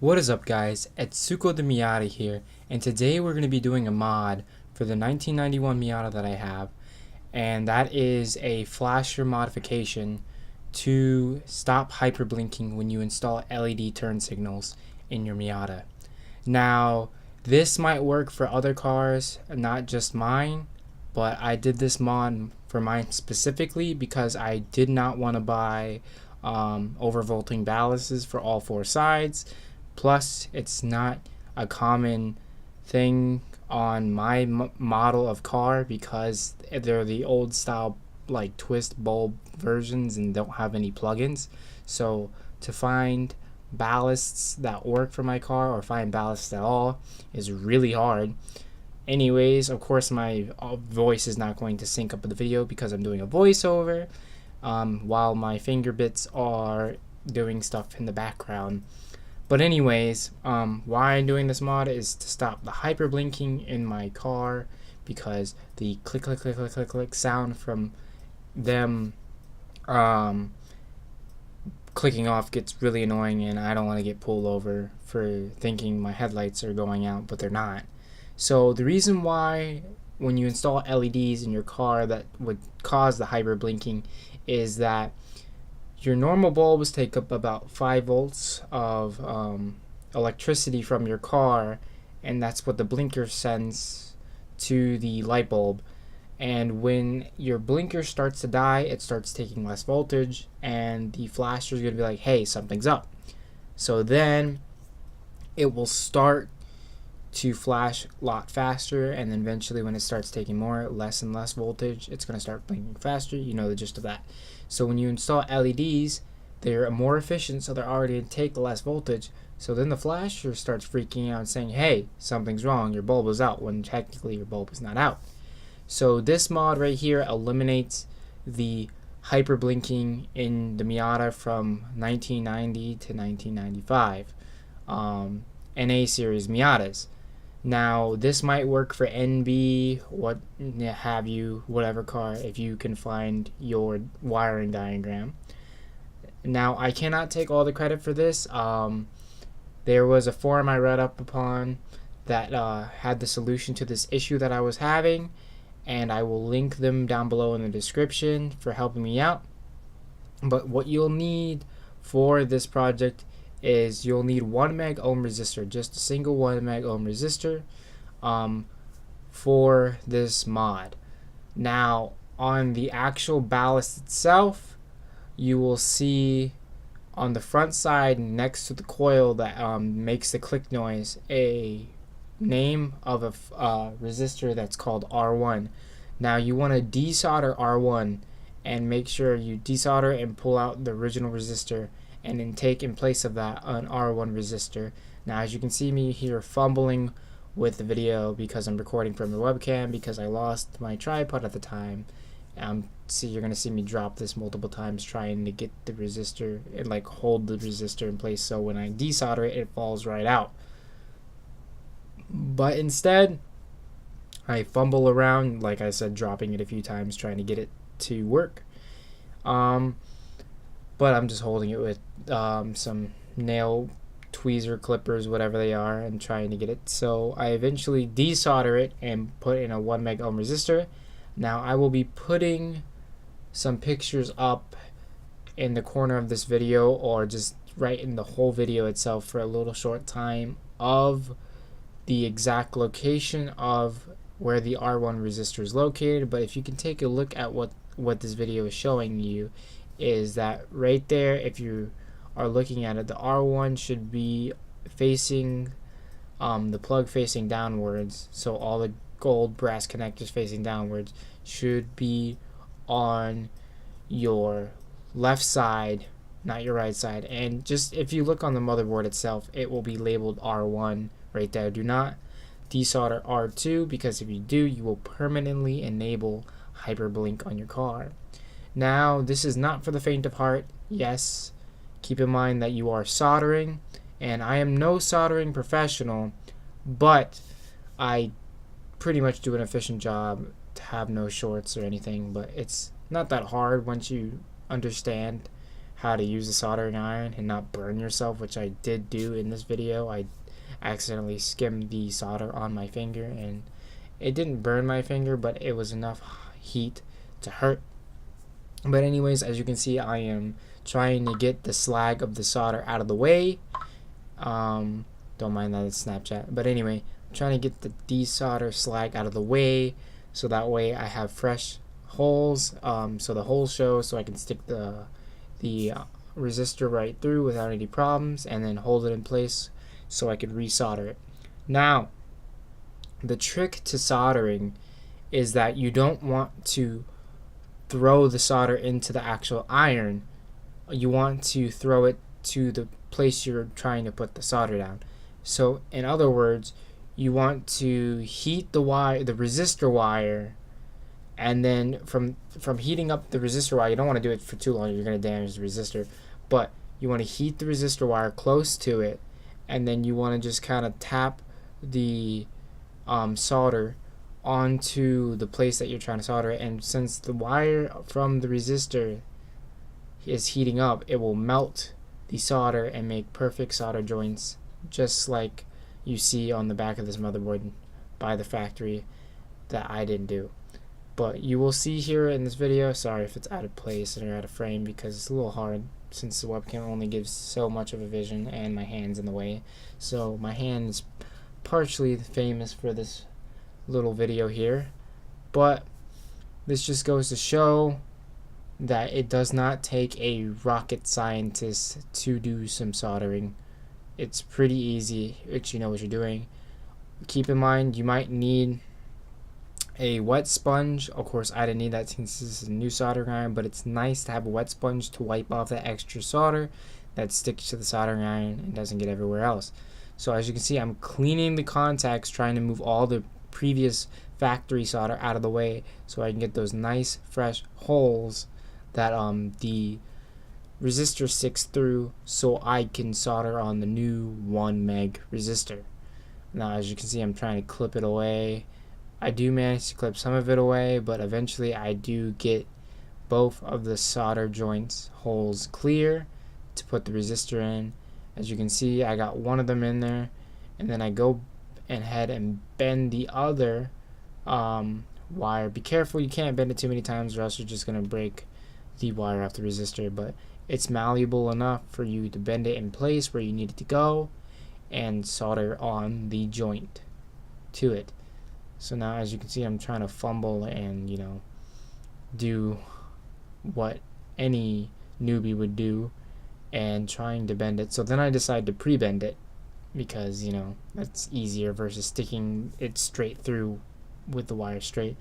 What is up, guys? Etsuko the Miata here, and today we're going to be doing a mod for the 1991 Miata that I have, and that is a flasher modification to stop hyperblinking when you install LED turn signals in your Miata. Now, this might work for other cars, not just mine, but I did this mod for mine specifically because I did not want to buy overvolting ballasts for all four sides. Plus, it's not a common thing on my model of car because they're the old style like twist bulb versions and don't have any plugins. So to find ballasts that work for my car or find ballasts at all is really hard. Anyways, of course my voice is not going to sync up with the video because I'm doing a voiceover while my finger bits are doing stuff in the background. But anyways, why I'm doing this mod is to stop the hyperblinking in my car because the click click click click click click sound from them clicking off gets really annoying, and I don't want to get pulled over for thinking my headlights are going out, but they're not. So the reason why when you install LEDs in your car that would cause the hyperblinking is that your normal bulbs take up about 5 volts of electricity from your car, and that's what the blinker sends to the light bulb. And when your blinker starts to die, it starts taking less voltage, and the flasher is going to be like, hey, something's up. So then it will start to flash a lot faster, and then eventually when it starts taking less and less voltage, it's going to start blinking faster. You know the gist of that. So when you install LEDs, they're more efficient, so they're already going to take less voltage. So then the flasher starts freaking out and saying, hey, something's wrong, your bulb is out, when technically your bulb is not out. So this mod right here eliminates the hyperblinking in the Miata from 1990 to 1995 NA series Miatas. Now this might work for NB, what have you, whatever car, if you can find your wiring diagram. Now I cannot take all the credit for this. There was a forum I read up upon that had the solution to this issue that I was having, and I will link them down below in the description for helping me out. But what you'll need for this project is you'll need 1 meg ohm resistor, just a single 1 meg ohm resistor for this mod. Now on the actual ballast itself, you will see on the front side next to the coil that makes the click noise a name of a resistor that's called R1. Now you want to desolder R1 and make sure you desolder and pull out the original resistor, and then take in place of that an R1 resistor. Now as you can see me here fumbling with the video because I'm recording from a webcam because I lost my tripod at the time. See, you're gonna see me drop this multiple times trying to get the resistor and like hold the resistor in place so when I desolder it, it falls right out. But instead I fumble around, like I said, dropping it a few times trying to get it to work. But I'm just holding it with some nail tweezer clippers, whatever they are, and trying to get it. So I eventually desolder it and put in a 1 meg ohm resistor. Now I will be putting some pictures up in the corner of this video, or just right in the whole video itself for a little short time, of the exact location of where the R1 resistor is located. But if you can take a look at what this video is showing you, is that right there, if you are looking at it, the R1 should be facing the plug facing downwards, so all the gold brass connectors facing downwards should be on your left side, not your right side. And just if you look on the motherboard itself, it will be labeled R1 right there. Do not desolder R2, because if you do, you will permanently enable hyperblink on your car. Now this is not for the faint of heart. Yes, keep in mind that you are soldering, and I am no soldering professional, but I pretty much do an efficient job to have no shorts or anything. But it's not that hard once you understand how to use a soldering iron and not burn yourself, which I did do in this video. I accidentally skimmed the solder on my finger, and it didn't burn my finger, but it was enough heat to hurt. But anyways, as you can see, I am trying to get the slag of the solder out of the way. Don't mind that it's Snapchat. But anyway, I'm trying to get the desolder slag out of the way, so that way I have fresh holes, so the holes show, so I can stick the resistor right through without any problems, and then hold it in place so I could resolder it. Now, the trick to soldering is that you don't want to throw the solder into the actual iron. You want to throw it to the place you're trying to put the solder down. So in other words, you want to heat the resistor wire, and then from heating up the resistor wire, you don't want to do it for too long, you're going to damage the resistor, but you want to heat the resistor wire close to it, and then you want to just kind of tap the solder onto the place that you're trying to solder it. And since the wire from the resistor is heating up, it will melt the solder and make perfect solder joints, just like you see on the back of this motherboard by the factory that I didn't do. But you will see here in this video, sorry if it's out of place or out of frame, because it's a little hard since the webcam only gives so much of a vision and my hand's in the way. So my hand is partially famous for this little video here, but this just goes to show that it does not take a rocket scientist to do some soldering. It's pretty easy if you know what you're doing. Keep in mind, you might need a wet sponge. Of course, I didn't need that since this is a new soldering iron, but it's nice to have a wet sponge to wipe off that extra solder that sticks to the soldering iron and doesn't get everywhere else. So as you can see, I'm cleaning the contacts, trying to move all the previous factory solder out of the way so I can get those nice fresh holes that the resistor sticks through, so I can solder on the new 1 meg resistor. Now as you can see, I'm trying to clip it away. I do manage to clip some of it away, but eventually I do get both of the solder joints holes clear to put the resistor in. As you can see, I got one of them in there, and then I go ahead and bend the other wire. Be careful, you can't bend it too many times or else you're just going to break the wire off the resistor, but it's malleable enough for you to bend it in place where you need it to go and solder on the joint to it. So now as you can see, I'm trying to fumble and, you know, do what any newbie would do and trying to bend it. So then I decide to pre-bend it because, you know, that's easier versus sticking it straight through with the wire straight.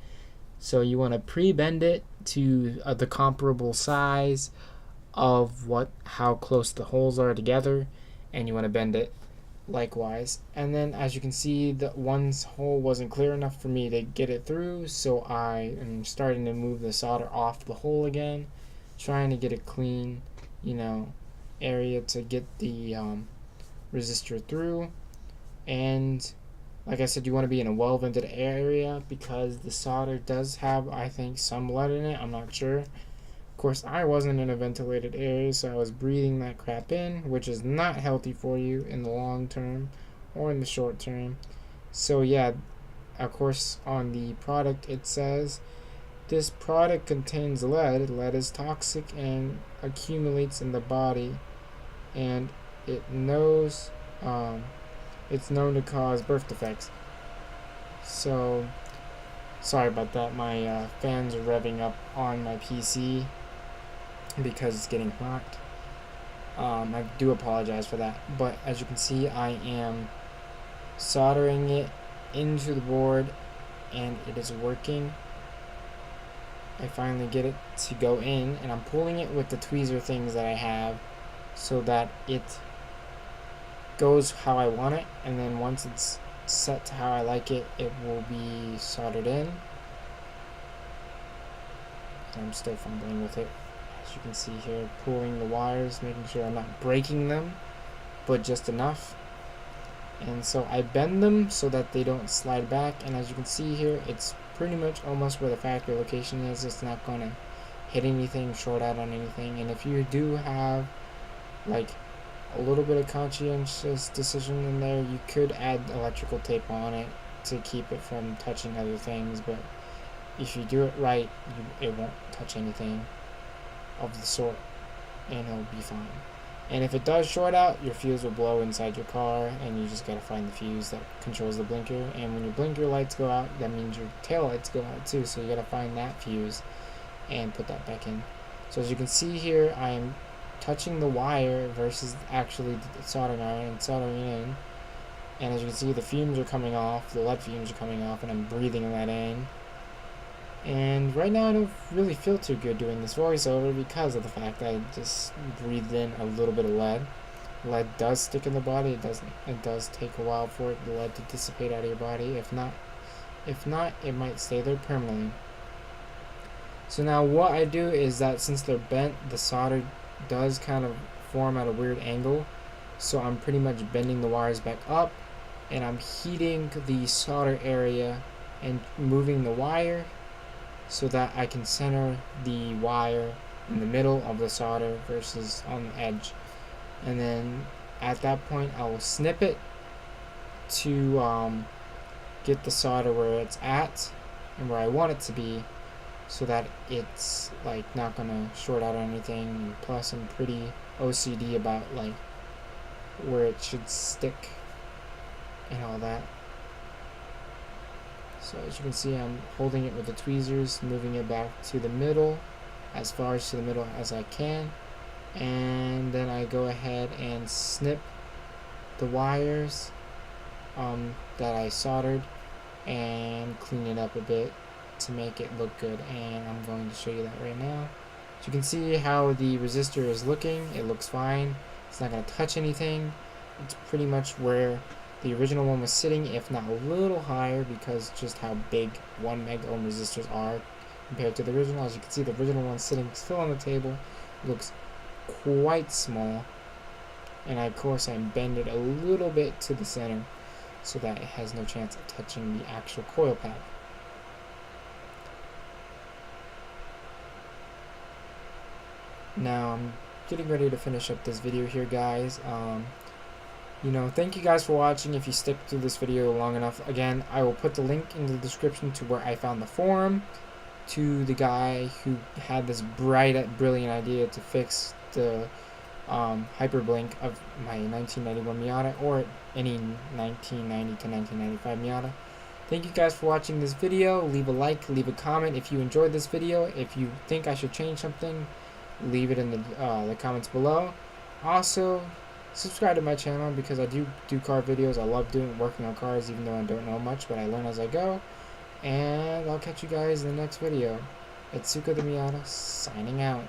So you want to pre-bend it to the comparable size of how close the holes are together, and you want to bend it likewise. And then as you can see, the one's hole wasn't clear enough for me to get it through, so I am starting to move the solder off the hole again, trying to get a clean, you know, area to get the resistor through. And like I said, you want to be in a well vented area because the solder does have, I think, some lead in it. I'm not sure. Of course, I wasn't in a ventilated area, so I was breathing that crap in, which is not healthy for you in the long term or in the short term. So yeah, of course, on the product it says this product contains lead. Lead is toxic and accumulates in the body, and it's known to cause birth defects. So sorry about that. My fans are revving up on my PC because it's getting hot. I do apologize for that, but as you can see, I am soldering it into the board and it is working. I finally get it to go in, and I'm pulling it with the tweezer things that I have so that it goes how I want it, and then once it's set to how I like it, it will be soldered in. I'm still fumbling with it. As you can see here, pulling the wires, making sure I'm not breaking them, but just enough. And so I bend them so that they don't slide back, and as you can see here, it's pretty much almost where the factory location is. It's not going to hit anything, short out on anything. And if you do have like a little bit of conscientious decision in there, you could add electrical tape on it to keep it from touching other things. But if you do it right, it won't touch anything of the sort, and it'll be fine. And if it does short out, your fuse will blow inside your car, and you just gotta find the fuse that controls the blinker. And when your blinker lights go out, that means your tail lights go out too, so you gotta find that fuse and put that back in. So as you can see here, I am touching the wire versus actually the soldering iron and soldering it in. And as you can see, the fumes are coming off, the lead fumes are coming off, and I'm breathing that in. And right now I don't really feel too good doing this voiceover because of the fact that I just breathed in a little bit of lead. Lead does stick in the body. It does take a while for the lead to dissipate out of your body. If not, it might stay there permanently. So now what I do is that since they're bent, the solder does kind of form at a weird angle. So I'm pretty much bending the wires back up, and I'm heating the solder area and moving the wire so that I can center the wire in the middle of the solder versus on the edge. And then at that point I will snip it to get the solder where it's at and where I want it to be, so that it's like not gonna short out or anything. Plus I'm pretty OCD about like where it should stick and all that. So as you can see, I'm holding it with the tweezers, moving it back to the middle, as far as to the middle as I can, and then I go ahead and snip the wires that I soldered and clean it up a bit to make it look good, and I'm going to show you that right now. So you can see how the resistor is looking. It looks fine. It's not going to touch anything. It's pretty much where the original one was sitting, if not a little higher, because just how big 1 mega ohm resistors are compared to the original. As you can see, the original one sitting still on the table looks quite small, and of course I bend it a little bit to the center so that it has no chance of touching the actual coil pack. Now I'm getting ready to finish up this video here, guys. Thank you guys for watching. If you stick through this video long enough, again, I will put the link in the description to where I found the forum, to the guy who had this brilliant idea to fix the hyperblink of my 1991 Miata, or any 1990 to 1995 Miata. Thank you guys for watching this video. Leave a like, leave a comment if you enjoyed this video. If you think I should change something, leave it in the comments below. Also, subscribe to my channel because I do car videos. I love working on cars, even though I don't know much, but I learn as I go. And I'll catch you guys in the next video. It's Suka the Miata, signing out.